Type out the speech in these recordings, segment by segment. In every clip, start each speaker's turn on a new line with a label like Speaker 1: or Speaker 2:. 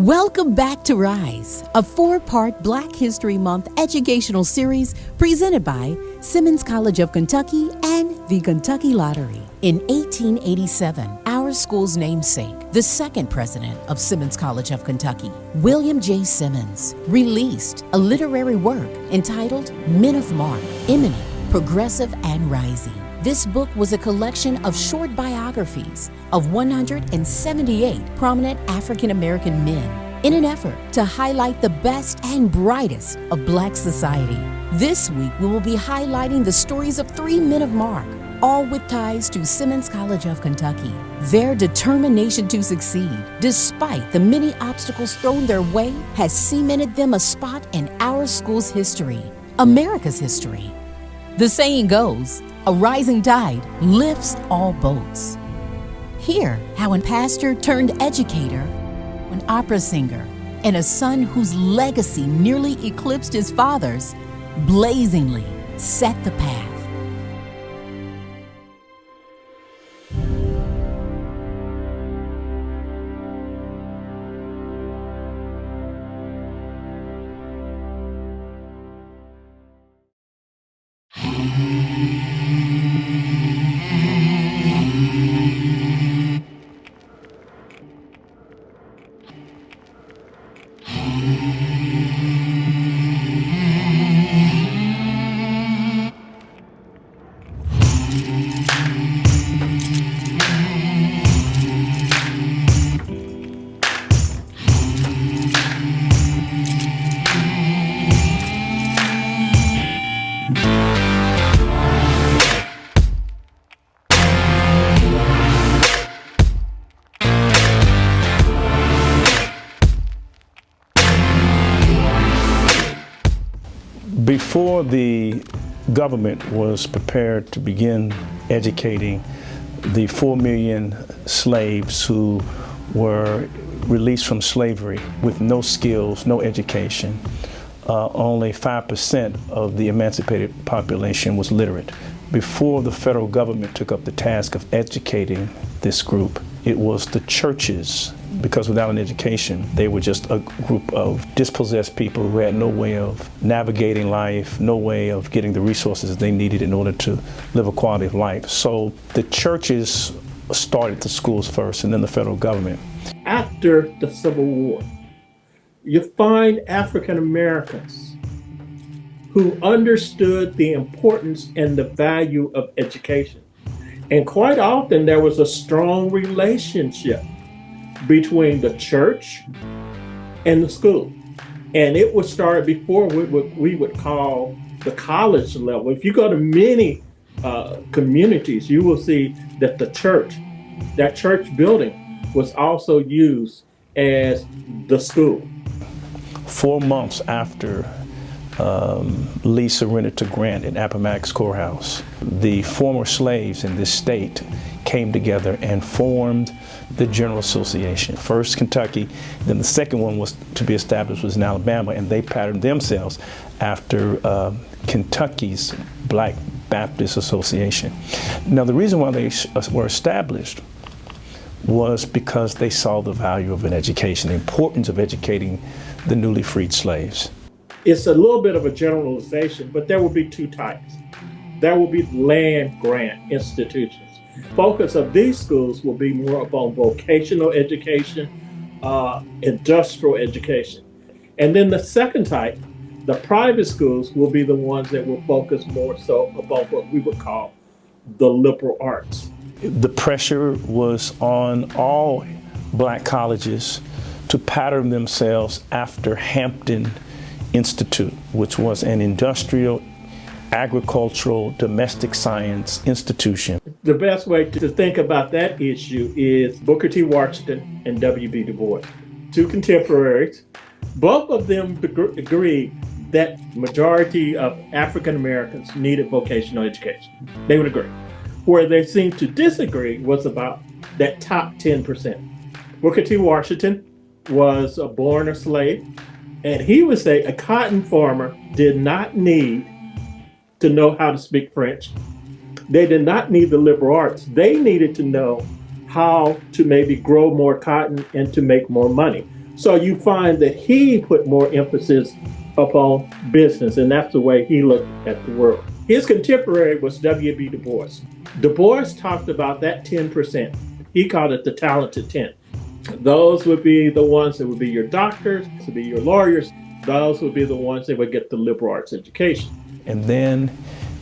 Speaker 1: Welcome back to Rise, a 4-part Black History Month educational series presented by Simmons College of Kentucky and the Kentucky Lottery. In 1887, our school's namesake, the second president of Simmons College of Kentucky, William J. Simmons, released a literary work entitled Men of Mark, Eminent, Progressive, and Rising. This book was a collection of short biographies of 178 prominent African American men in an effort to highlight the best and brightest of Black society. This week, we will be highlighting the stories of 3 men of mark, all with ties to Simmons College of Kentucky. Their determination to succeed, despite the many obstacles thrown their way, has cemented them a spot in our school's history, America's history. The saying goes, a rising tide lifts all boats. Hear how a pastor turned educator, an opera singer, and a son whose legacy nearly eclipsed his father's, blazingly set the path.
Speaker 2: Before the government was prepared to begin educating the 4 million slaves who were released from slavery with no skills, no education, only 5% of the emancipated population was literate. Before the federal government took up the task of educating this group, it was the churches, because without an education, they were just a group of dispossessed people who had no way of navigating life, no way of getting the resources they needed in order to live a quality of life. So the churches started the schools first, and then the federal government.
Speaker 3: After the Civil War, you find African Americans who understood the importance and the value of education. And quite often there was a strong relationship between the church and the school. And it was started before what we would call the college level. If you go to many communities, you will see that that church building was also used as the school.
Speaker 2: 4 months after Lee surrendered to Grant in Appomattox Courthouse, the former slaves in this state came together and formed the General Association. First Kentucky, then the second one was to be established was in Alabama, and they patterned themselves after Kentucky's Black Baptist Association. Now the reason why they were established was because they saw the value of an education, the importance of educating the newly freed slaves.
Speaker 3: It's a little bit of a generalization, but there will be 2 types. There will be land grant institutions. Focus of these schools will be more upon vocational education, industrial education. And then the second type, the private schools, will be the ones that will focus more so upon what we would call the liberal arts.
Speaker 2: The pressure was on all Black colleges to pattern themselves after Hampton Institute, which was an industrial, agricultural, domestic science institution.
Speaker 3: The best way to think about that issue is Booker T. Washington and W.B. Du Bois, 2 contemporaries. Both of them agreed that majority of African Americans needed vocational education. They would agree. Where they seemed to disagree was about that top 10%. Booker T. Washington was born a slave, and he would say a cotton farmer did not need to know how to speak French. They did not need the liberal arts. They needed to know how to maybe grow more cotton and to make more money. So you find that he put more emphasis upon business, and that's the way he looked at the world. His contemporary was W.B. Du Bois. Du Bois talked about that 10%. He called it the talented 10. Those would be the ones that would be your doctors, would be your lawyers. Those would be the ones that would get the liberal arts education.
Speaker 2: And then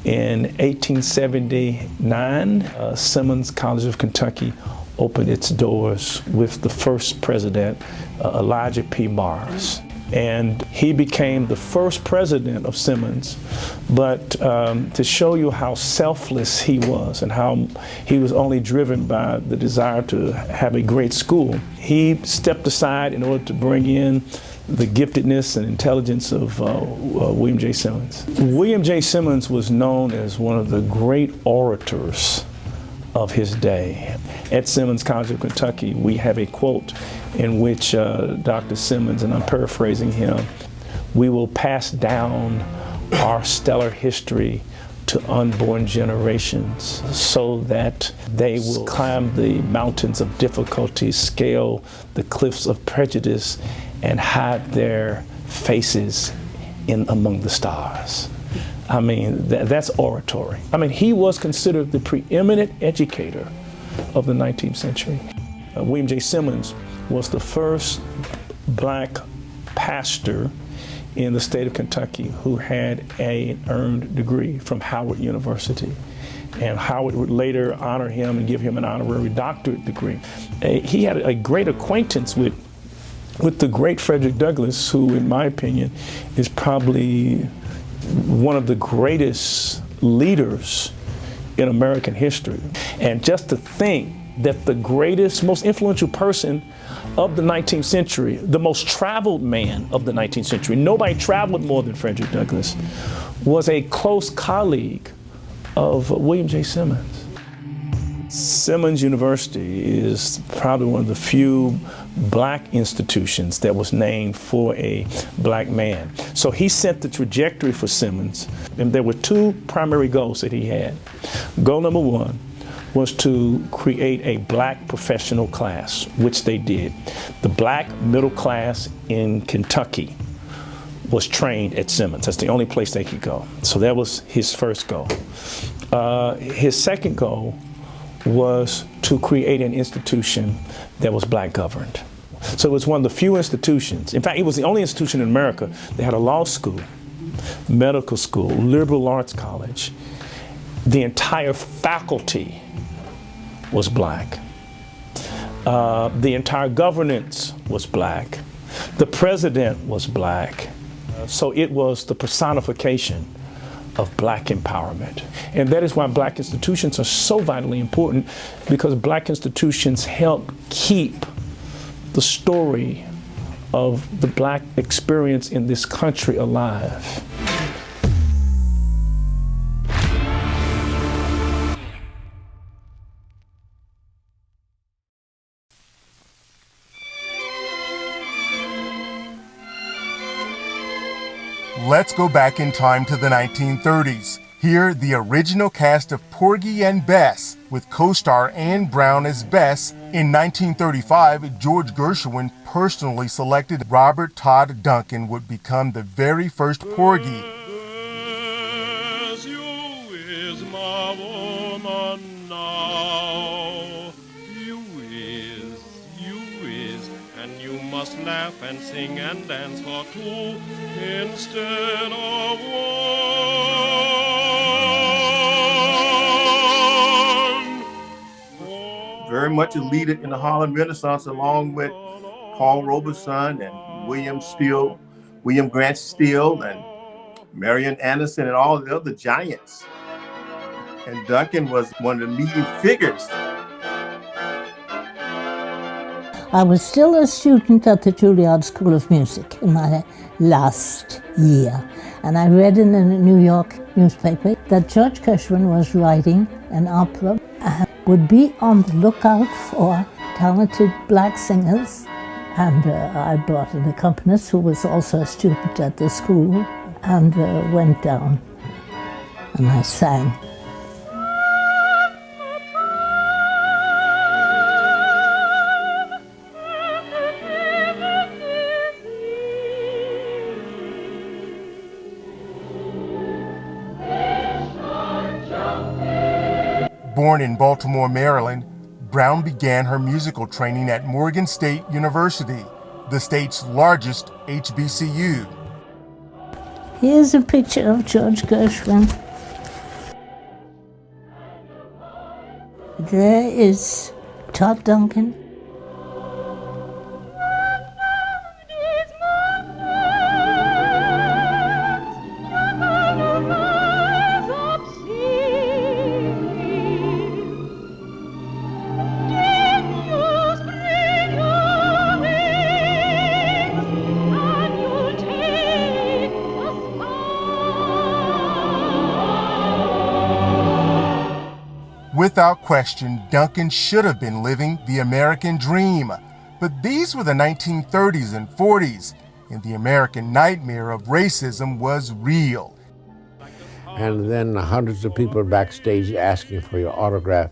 Speaker 2: in 1879, Simmons College of Kentucky opened its doors with the first president, Elijah P. Morris. And he became the first president of Simmons. But to show you how selfless he was and how he was only driven by the desire to have a great school, he stepped aside in order to bring in the giftedness and intelligence of William J. Simmons. William J. Simmons was known as one of the great orators of his day. At Simmons College of Kentucky, we have a quote in which Dr. Simmons, and I'm paraphrasing him, "We will pass down our stellar history to unborn generations so that they will climb the mountains of difficulty, scale the cliffs of prejudice, and hide their faces in among the stars." I mean, that's oratory. I mean, he was considered the preeminent educator of the 19th century. William J. Simmons was the first black pastor in the state of Kentucky who had an earned degree from Howard University. And Howard would later honor him and give him an honorary doctorate degree. He had a great acquaintance with the great Frederick Douglass, who, in my opinion, is probably one of the greatest leaders in American history. And just to think that the greatest, most influential person of the 19th century, the most traveled man of the 19th century, nobody traveled more than Frederick Douglass, was a close colleague of William J. Simmons. Simmons University is probably one of the few black institutions that was named for a black man. So he set the trajectory for Simmons, and there were two primary goals that he had. Goal number one was to create a black professional class, which they did. The black middle class in Kentucky was trained at Simmons. That's the only place they could go. So that was his first goal. His second goal was to create an institution that was black governed. So it was one of the few institutions, in fact, it was the only institution in America that had a law school, medical school, liberal arts college. The entire faculty was black. The entire governance was black. The president was black. So it was the personification of black empowerment. And that is why black institutions are so vitally important, because black institutions help keep the story of the black experience in this country alive.
Speaker 4: Let's go back in time to the 1930s. Here, the original cast of Porgy and Bess, with co-star Anne Brown as Bess. In 1935, George Gershwin personally selected Robert Todd Duncan would become the very first Porgy.
Speaker 5: You is my woman now. You is, and you must laugh and sing and dance for two instead of one.
Speaker 6: Very much a leader in the Harlem Renaissance, along with Paul Robeson and William Grant Steele and Marian Anderson and all the other giants. And Duncan was one of the leading figures.
Speaker 7: I was still a student at the Juilliard School of Music in my last year, and I read in a New York newspaper that George Gershwin was writing an opera and would be on the lookout for talented black singers. And I brought an accompanist who was also a student at the school, and went down and I sang.
Speaker 4: Born in Baltimore, Maryland, Brown began her musical training at Morgan State University, the state's largest HBCU.
Speaker 7: Here's a picture of George Gershwin. There is Todd Duncan.
Speaker 4: Without question, Duncan should have been living the American dream. But these were the 1930s and 40s, and the American nightmare of racism was real.
Speaker 8: And then hundreds of people backstage asking for your autograph,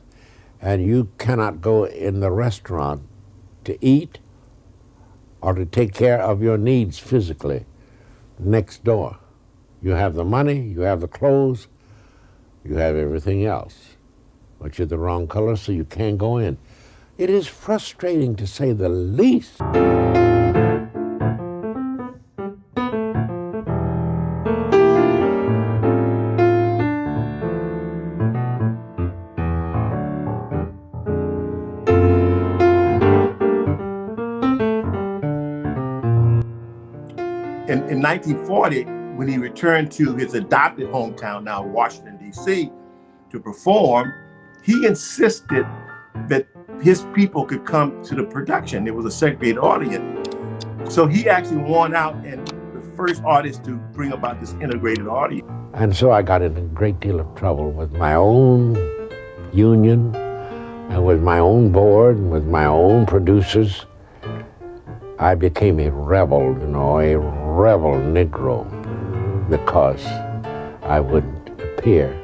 Speaker 8: and you cannot go in the restaurant to eat or to take care of your needs physically next door. You have the money, you have the clothes, you have everything else, but you're the wrong color, so you can't go in. It is frustrating, to say the least.
Speaker 6: In 1940, when he returned to his adopted hometown, now Washington, D.C., to perform, he insisted that his people could come to the production. It was a segregated audience. So he actually won out and the first artist to bring about this integrated audience.
Speaker 8: And so I got in a great deal of trouble with my own union and with my own board and with my own producers. I became a rebel, a rebel Negro, because I wouldn't appear.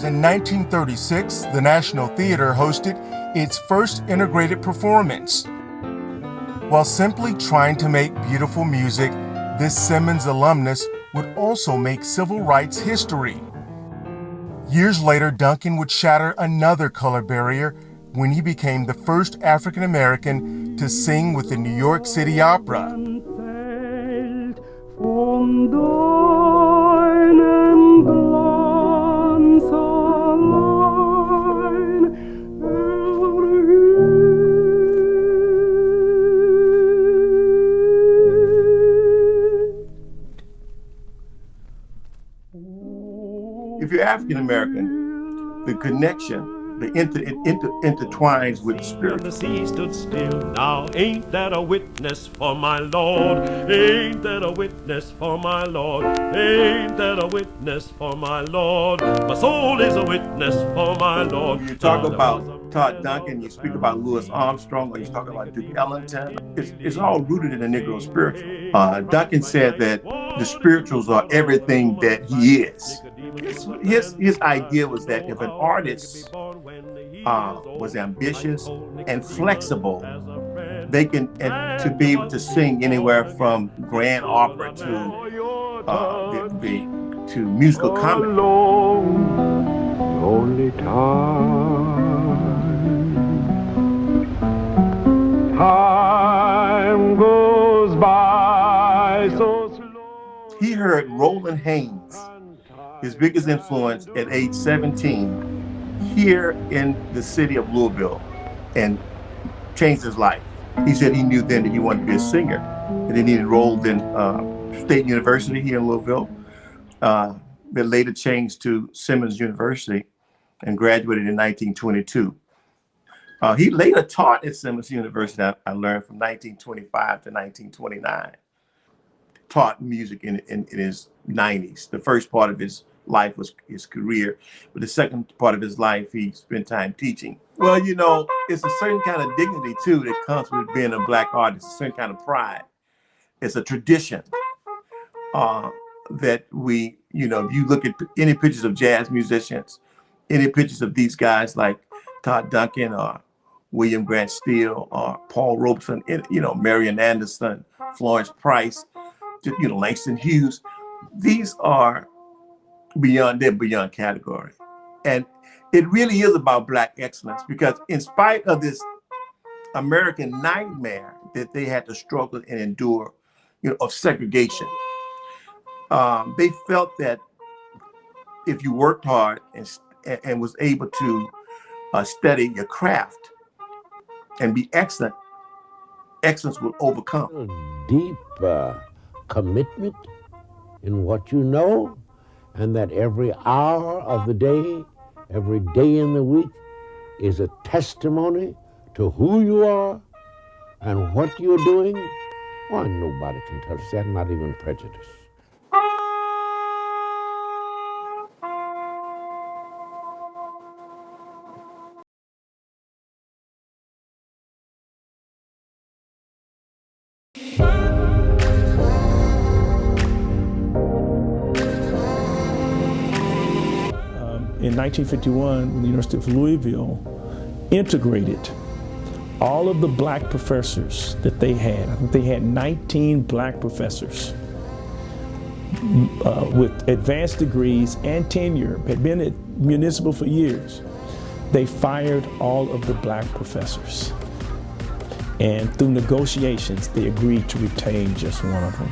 Speaker 4: In 1936, the National Theater hosted its first integrated performance. While simply trying to make beautiful music, this Simmons alumnus would also make civil rights history. Years later, Duncan would shatter another color barrier when he became the first African American to sing with the New York City Opera.
Speaker 6: If you're African American, the connection, the intertwines with spirit.
Speaker 5: The sea stood still. Now ain't that a witness for my Lord? Ain't that a witness for my Lord? Ain't that a witness for my Lord? My soul is a witness for my Lord.
Speaker 6: You talk about Todd Duncan, you speak about Louis Armstrong, or you talk about Duke Ellington. It's all rooted in the Negro spiritual. Duncan said that the spirituals are everything that he is. His idea was that if an artist was ambitious and flexible, they can to be able to sing anywhere from grand opera to musical comedy.
Speaker 9: Lonely time goes by so slow.
Speaker 6: He heard Roland Haynes, his biggest influence at age 17, here in the city of Louisville, and changed his life. He said he knew then that he wanted to be a singer, and then he enrolled in State University here in Louisville, that later changed to Simmons University, and graduated in 1922. He later taught at Simmons University, I learned, from 1925 to 1929. Taught music in his 90s. The first part of his life was his career, but the second part of his life, he spent time teaching. Well, it's a certain kind of dignity, too, that comes with being a Black artist, a certain kind of pride. It's a tradition that we, if you look at any pictures of jazz musicians, any pictures of these guys like Todd Duncan or William Grant Steele or Paul Robeson, Marian Anderson, Florence Price, Langston Hughes, they're beyond category. And it really is about Black excellence, because in spite of this American nightmare that they had to struggle and endure, of segregation, they felt that if you worked hard and was able to study your craft and be excellent, excellence will overcome.
Speaker 8: Deep commitment in what you know, and that every hour of the day, every day in the week is a testimony to who you are and what you're doing. Oh, nobody can touch that, not even prejudice.
Speaker 2: In 1951, the University of Louisville integrated all of the Black professors that they had. I think they had 19 Black professors with advanced degrees and tenure, had been at municipal for years. They fired all of the Black professors. And through negotiations, they agreed to retain just one of them.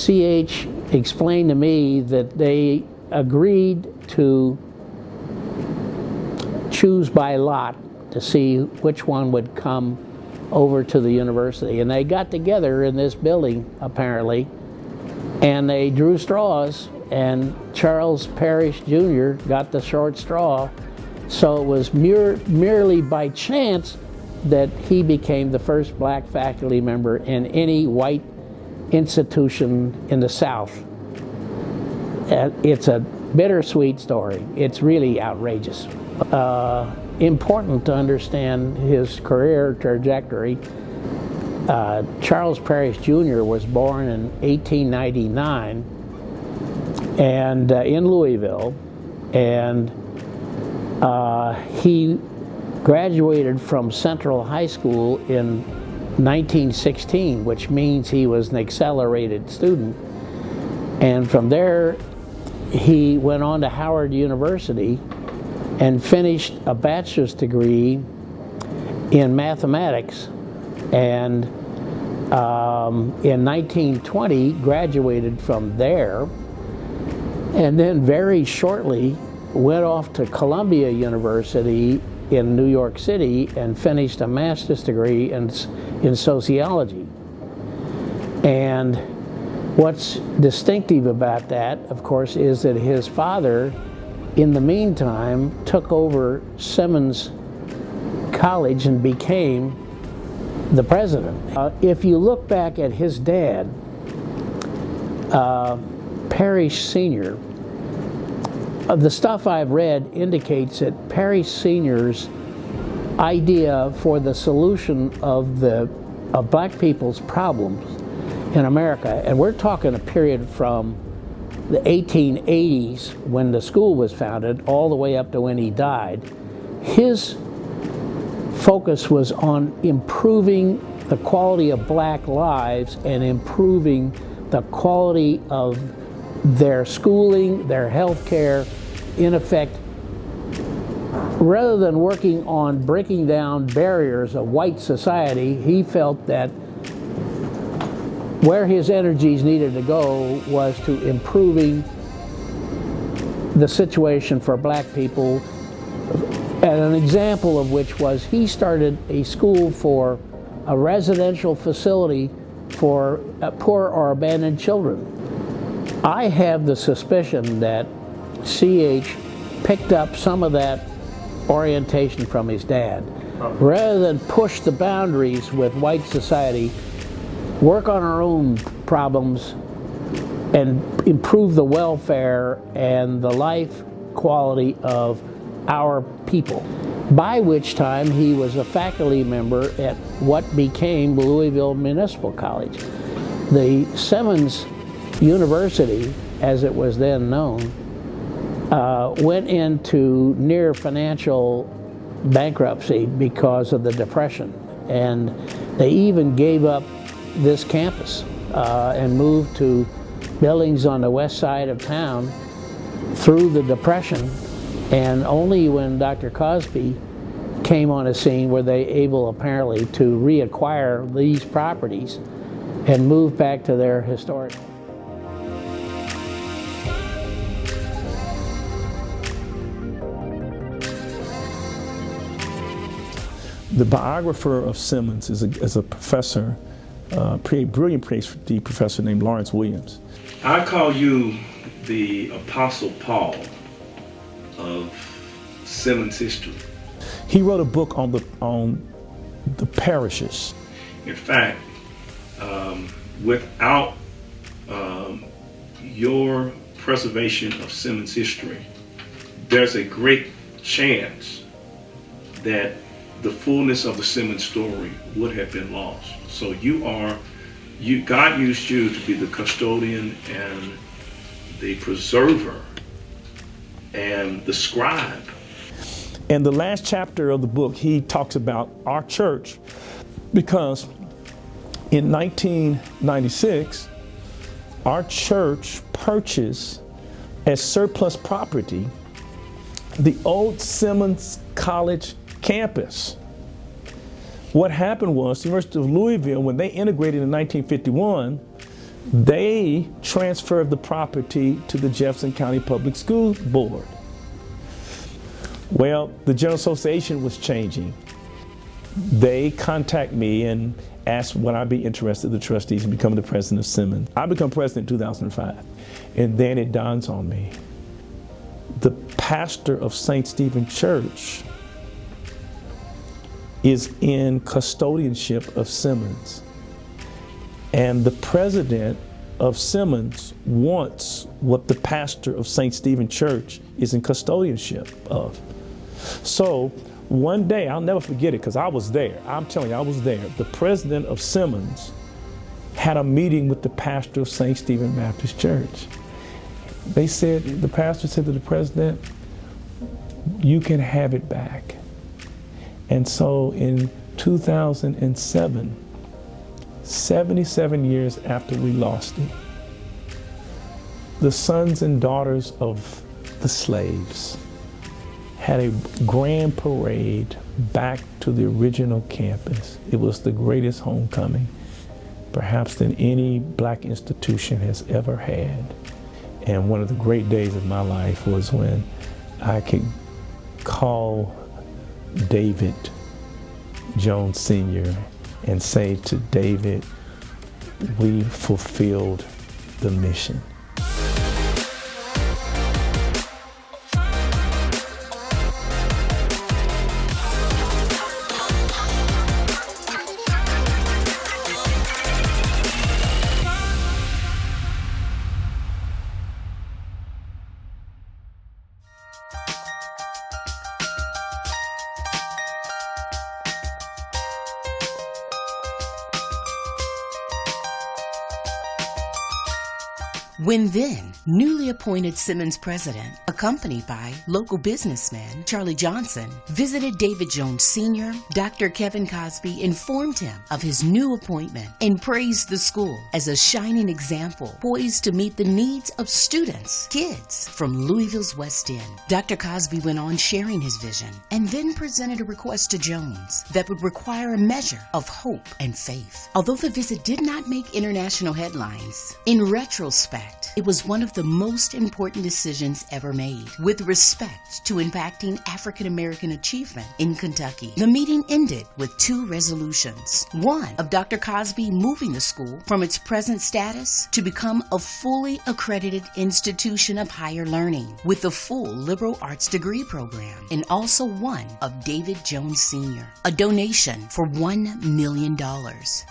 Speaker 10: CH explained to me that they agreed to choose by lot to see which one would come over to the university. And they got together in this building, apparently, and they drew straws, and Charles Parrish Jr. got the short straw. So it was merely by chance that he became the first Black faculty member in any white institution in the South. It's a bittersweet story. It's really outrageous. Important to understand his career trajectory. Charles Parrish Jr. was born in 1899 and in Louisville, and he graduated from Central High School in 1916, which means he was an accelerated student. And from there, he went on to Howard University and finished a bachelor's degree in mathematics. And in 1920, graduated from there. And then very shortly, went off to Columbia University in New York City and finished a master's degree in sociology. And what's distinctive about that, of course, is that his father, in the meantime, took over Simmons College and became the president. If you look back at his dad, Parrish Sr., the stuff I've read indicates that Parrish Sr.'s idea for the solution of Black people's problems in America, and we're talking a period from the 1880s when the school was founded all the way up to when he died, his focus was on improving the quality of Black lives and improving the quality of their schooling, their health care. In effect, rather than working on breaking down barriers of white society, he felt that where his energies needed to go was to improving the situation for Black people. And an example of which was he started a school for a residential facility for poor or abandoned children. I have the suspicion that CH picked up some of that orientation from his dad. Rather than push the boundaries with white society, work on our own problems and improve the welfare and the life quality of our people. by which time he was a faculty member at what became Louisville Municipal College. The Simmons University, as it was then known, went into near financial bankruptcy because of the Depression. And they even gave up this campus and moved to buildings on the west side of town through the Depression. And only when Dr. Cosby came on a scene were they able apparently to reacquire these properties and move back to their historic home.
Speaker 2: The biographer of Simmons is a professor, brilliant PhD professor named Lawrence Williams. I call you the Apostle Paul of Simmons history. He wrote a book on the parishes. In fact, without your preservation of Simmons history, there's a great chance that the fullness of the Simmons story would have been lost. So God used you to be the custodian and the preserver and the scribe. In the last chapter of the book, he talks about our church, because in 1996, our church purchased as surplus property the old Simmons College campus. What happened was the University of Louisville, when they integrated in 1951, they transferred the property to the Jefferson County Public School Board. Well, the General Association was changing. They contacted me and asked would I be interested, the trustees, in becoming the president of Simmons. I became president in 2005. And then it dawns on me. The pastor of St. Stephen Church is in custodianship of Simmons. And the president of Simmons wants what the pastor of St. Stephen Church is in custodianship of. So one day, I'll never forget it because I was there. I'm telling you, I was there. The president of Simmons had a meeting with the pastor of St. Stephen Baptist Church. They said, the pastor said to the president, you can have it back. And so in 2007, 77 years after we lost it, the sons and daughters of the slaves had a grand parade back to the original campus. It was the greatest homecoming, perhaps than any black institution has ever had. And one of the great days of my life was when I could call David Jones Sr. and say to David, we fulfilled the mission.
Speaker 1: When then newly appointed Simmons president, accompanied by local businessman Charlie Johnson, visited David Jones Sr., Dr. Kevin Cosby informed him of his new appointment and praised the school as a shining example poised to meet the needs of students, kids from Louisville's West End. Dr. Cosby went on sharing his vision and then presented a request to Jones that would require a measure of hope and faith. Although the visit did not make international headlines, in retrospect, it was one of the most important decisions ever made with respect to impacting African American achievement in Kentucky. The meeting ended with two resolutions. One of Dr. Cosby moving the school from its present status to become a fully accredited institution of higher learning with a full liberal arts degree program, and also one of David Jones Sr., a donation for $1 million.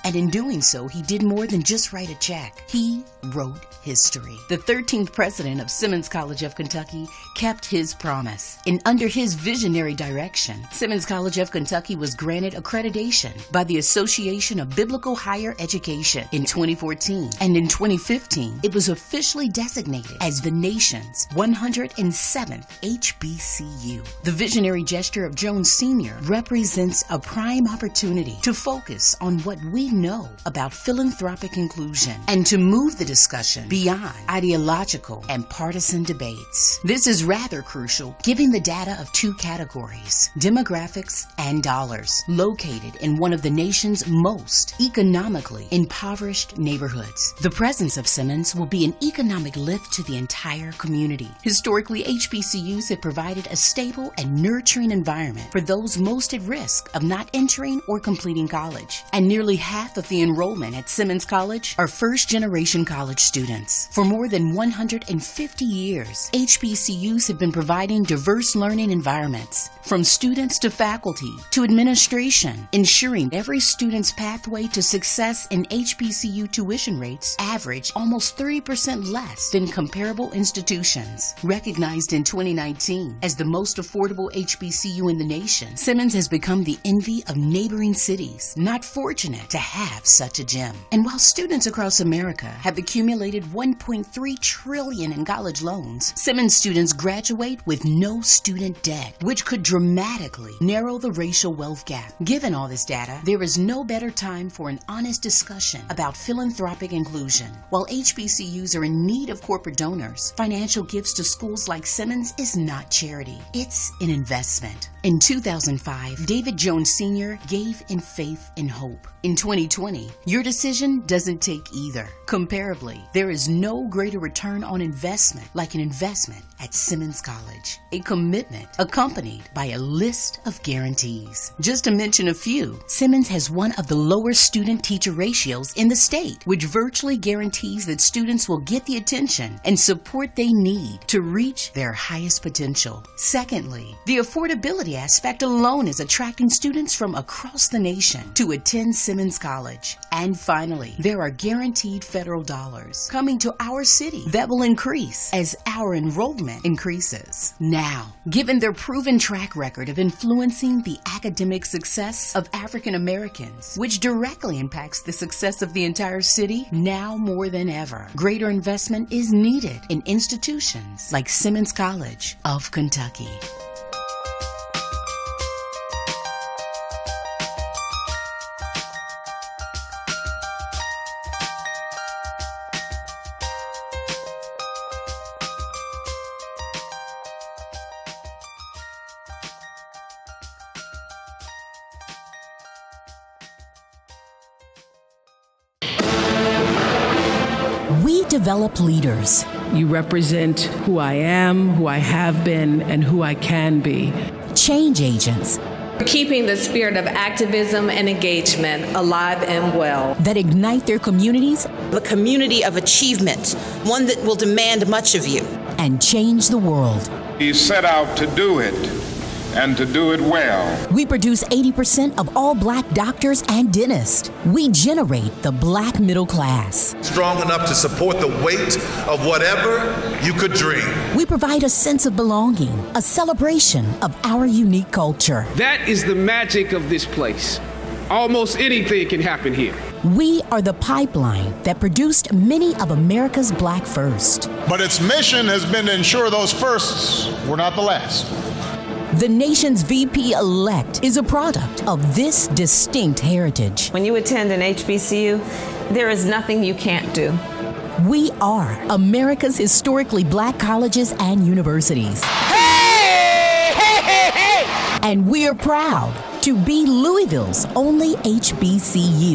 Speaker 1: And in doing so, he did more than just write a check. He wrote his history. The 13th president of Simmons College of Kentucky kept his promise. And under his visionary direction, Simmons College of Kentucky was granted accreditation by the Association of Biblical Higher Education in 2014. And in 2015, it was officially designated as the nation's 107th HBCU. The visionary gesture of Jones Sr. represents a prime opportunity to focus on what we know about philanthropic inclusion and to move the discussion beyond ideological and partisan debates. This is rather crucial given the data of two categories, demographics and dollars, located in one of the nation's most economically impoverished neighborhoods. The presence of Simmons will be an economic lift to the entire community. Historically, HBCUs have provided a stable and nurturing environment for those most at risk of not entering or completing college. And nearly half of the enrollment at Simmons College are first-generation college students. For more than 150 years, HBCUs have been providing diverse learning environments, from students to faculty to administration, ensuring every student's pathway to success. In HBCU tuition rates average almost 30% less than comparable institutions. Recognized in 2019 as the most affordable HBCU in the nation, Simmons has become the envy of neighboring cities not fortunate to have such a gem. And while students across America have accumulated $1.3 trillion in college loans, Simmons students graduate with no student debt, which could dramatically narrow the racial wealth gap. Given all this data, there is no better time for an honest discussion about philanthropic inclusion. While HBCUs are in need of corporate donors, financial gifts to schools like Simmons is not charity. It's an investment. In 2005, David Jones Sr. gave in faith and hope. In 2020, your decision doesn't take either. Comparably, there is no greater return on investment like an investment at Simmons College. A commitment accompanied by a list of guarantees. Just to mention a few, Simmons has one of the lowest student-teacher ratios in the state, which virtually guarantees that students will get the attention and support they need to reach their highest potential. Secondly, the affordability aspect alone is attracting students from across the nation to attend Simmons College. And finally, there are guaranteed federal dollars coming to our city that will increase as our enrollment increases. Now, given their proven track record of influencing the academic success of African Americans, which directly impacts the success of the entire city, now more than ever, greater investment is needed in institutions like Simmons College of Kentucky. We develop leaders.
Speaker 11: You represent who I am, who I have been, and who I can be.
Speaker 1: Change agents.
Speaker 12: Keeping the spirit of activism and engagement alive and well.
Speaker 1: That ignite their communities.
Speaker 13: A community of achievement, one that will demand much of you.
Speaker 1: And change the world.
Speaker 14: He set out to do it, and to do it well.
Speaker 1: We produce 80% of all black doctors and dentists. We generate the black middle class.
Speaker 15: Strong enough to support the weight of whatever you could dream.
Speaker 1: We provide a sense of belonging, a celebration of our unique culture.
Speaker 16: That is the magic of this place. Almost anything can happen here.
Speaker 1: We are the pipeline that produced many of America's black first.
Speaker 15: But its mission has been to ensure those firsts were not the last.
Speaker 1: The nation's VP-elect is a product of this distinct heritage.
Speaker 12: When you attend an HBCU, there is nothing you can't do.
Speaker 1: We are America's historically black colleges and universities.
Speaker 13: Hey! Hey, hey, hey!
Speaker 1: And we're proud to be Louisville's only HBCU.